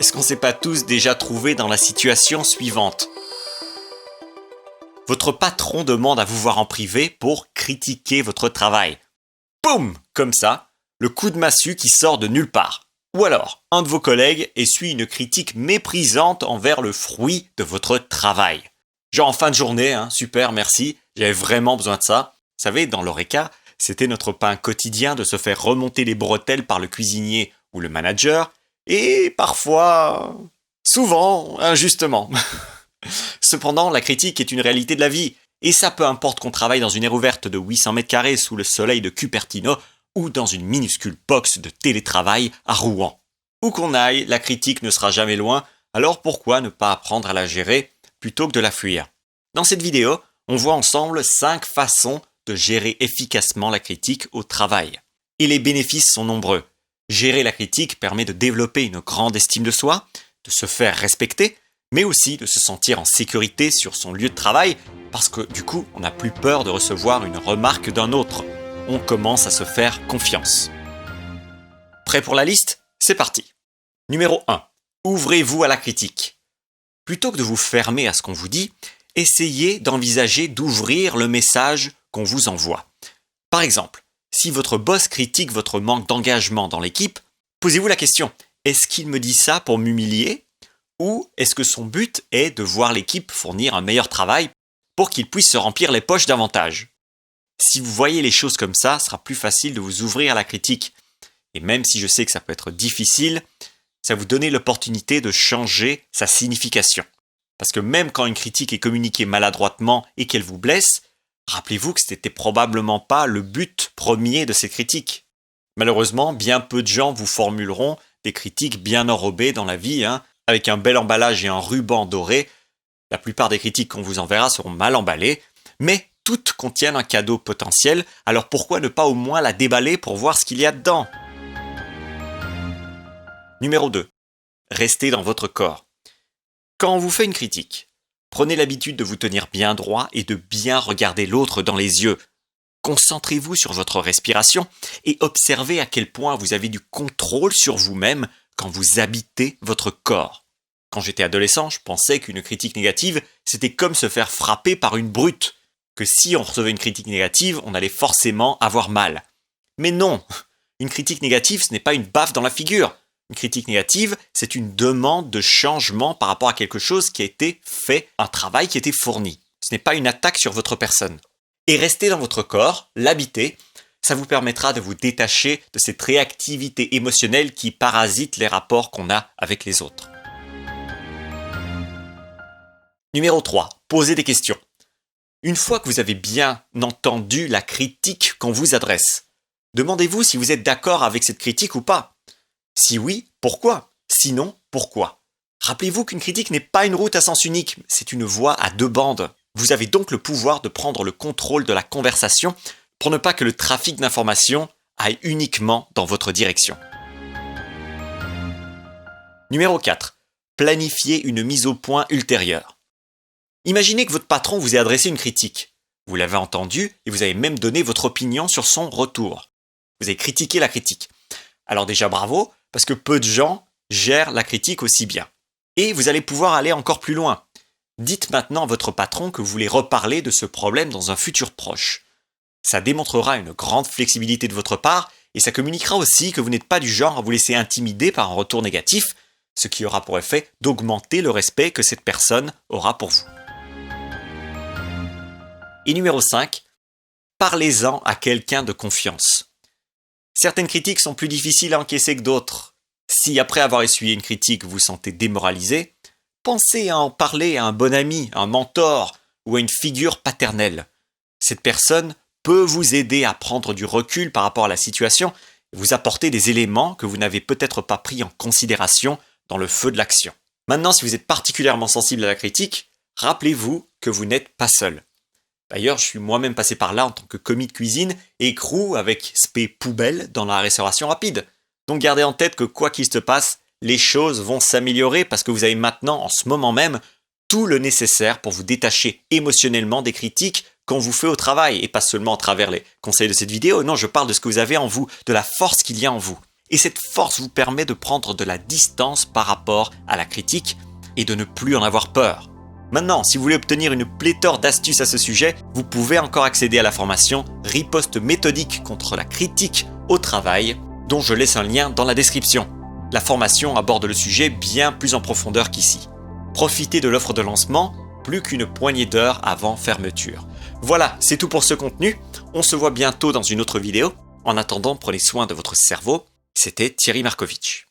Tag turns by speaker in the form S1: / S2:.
S1: Est-ce qu'on ne s'est pas tous déjà trouvés dans la situation suivante ? Votre patron demande à vous voir en privé pour critiquer votre travail. Boum ! Comme ça, le coup de massue qui sort de nulle part. Ou alors, un de vos collègues essuie une critique méprisante envers le fruit de votre travail. Genre en fin de journée, super, merci, j'avais vraiment besoin de ça. Vous savez, dans l'Oreca, c'était notre pain quotidien de se faire remonter les bretelles par le cuisinier ou le manager, et parfois, souvent, injustement. Cependant, la critique est une réalité de la vie, et ça peu importe qu'on travaille dans une aire ouverte de 800 mètres carrés sous le soleil de Cupertino ou dans une minuscule box de télétravail à Rouen. Où qu'on aille, la critique ne sera jamais loin, alors pourquoi ne pas apprendre à la gérer plutôt que de la fuir ? Dans cette vidéo, on voit ensemble 5 façons de gérer efficacement la critique au travail. Et les bénéfices sont nombreux. Gérer la critique permet de développer une grande estime de soi, de se faire respecter, mais aussi de se sentir en sécurité sur son lieu de travail, parce que du coup, on n'a plus peur de recevoir une remarque d'un autre. On commence à se faire confiance. Prêt pour la liste ? C'est parti. Numéro 1. Ouvrez-vous à la critique. Plutôt que de vous fermer à ce qu'on vous dit, essayez d'envisager d'ouvrir le message qu'on vous envoie. Par exemple, si votre boss critique votre manque d'engagement dans l'équipe, posez-vous la question, est-ce qu'il me dit ça pour m'humilier ? Ou est-ce que son but est de voir l'équipe fournir un meilleur travail pour qu'il puisse se remplir les poches davantage ? Si vous voyez les choses comme ça, ce sera plus facile de vous ouvrir à la critique. Et même si je sais que ça peut être difficile, ça vous donne l'opportunité de changer sa signification. Parce que même quand une critique est communiquée maladroitement et qu'elle vous blesse, rappelez-vous que ce n'était probablement pas le but premier de ces critiques. Malheureusement, bien peu de gens vous formuleront des critiques bien enrobées dans la vie, avec un bel emballage et un ruban doré. La plupart des critiques qu'on vous enverra seront mal emballées, mais toutes contiennent un cadeau potentiel, alors pourquoi ne pas au moins la déballer pour voir ce qu'il y a dedans ? Numéro 2. Restez dans votre corps. Quand on vous fait une critique, prenez l'habitude de vous tenir bien droit et de bien regarder l'autre dans les yeux. Concentrez-vous sur votre respiration et observez à quel point vous avez du contrôle sur vous-même quand vous habitez votre corps. Quand j'étais adolescent, je pensais qu'une critique négative, c'était comme se faire frapper par une brute, que si on recevait une critique négative, on allait forcément avoir mal. Mais non, une critique négative, ce n'est pas une baffe dans la figure. Une critique négative, c'est une demande de changement par rapport à quelque chose qui a été fait, un travail qui a été fourni. Ce n'est pas une attaque sur votre personne. Et rester dans votre corps, l'habiter, ça vous permettra de vous détacher de cette réactivité émotionnelle qui parasite les rapports qu'on a avec les autres. Numéro 3. Posez des questions. Une fois que vous avez bien entendu la critique qu'on vous adresse, demandez-vous si vous êtes d'accord avec cette critique ou pas. Si oui, pourquoi ? Sinon, pourquoi ? Rappelez-vous qu'une critique n'est pas une route à sens unique, c'est une voie à 2 bandes. Vous avez donc le pouvoir de prendre le contrôle de la conversation pour ne pas que le trafic d'informations aille uniquement dans votre direction. Numéro 4. Planifiez une mise au point ultérieure. Imaginez que votre patron vous ait adressé une critique. Vous l'avez entendu et vous avez même donné votre opinion sur son retour. Vous avez critiqué la critique. Alors déjà bravo, parce que peu de gens gèrent la critique aussi bien. Et vous allez pouvoir aller encore plus loin. Dites maintenant à votre patron que vous voulez reparler de ce problème dans un futur proche. Ça démontrera une grande flexibilité de votre part et ça communiquera aussi que vous n'êtes pas du genre à vous laisser intimider par un retour négatif, ce qui aura pour effet d'augmenter le respect que cette personne aura pour vous. Et numéro 5, parlez-en à quelqu'un de confiance. Certaines critiques sont plus difficiles à encaisser que d'autres. Si après avoir essuyé une critique, vous vous sentez démoralisé, pensez à en parler à un bon ami, un mentor ou à une figure paternelle. Cette personne peut vous aider à prendre du recul par rapport à la situation et vous apporter des éléments que vous n'avez peut-être pas pris en considération dans le feu de l'action. Maintenant, si vous êtes particulièrement sensible à la critique, rappelez-vous que vous n'êtes pas seul. D'ailleurs, je suis moi-même passé par là en tant que commis de cuisine et écrou avec spé poubelle dans la restauration rapide. Donc gardez en tête que quoi qu'il se passe, les choses vont s'améliorer parce que vous avez maintenant, en ce moment même, tout le nécessaire pour vous détacher émotionnellement des critiques qu'on vous fait au travail et pas seulement à travers les conseils de cette vidéo. Non, je parle de ce que vous avez en vous, de la force qu'il y a en vous. Et cette force vous permet de prendre de la distance par rapport à la critique et de ne plus en avoir peur. Maintenant, si vous voulez obtenir une pléthore d'astuces à ce sujet, vous pouvez encore accéder à la formation Riposte méthodique contre la critique au travail, dont je laisse un lien dans la description. La formation aborde le sujet bien plus en profondeur qu'ici. Profitez de l'offre de lancement, plus qu'une poignée d'heures avant fermeture. Voilà, c'est tout pour ce contenu. On se voit bientôt dans une autre vidéo. En attendant, prenez soin de votre cerveau. C'était Thierry Markovitch.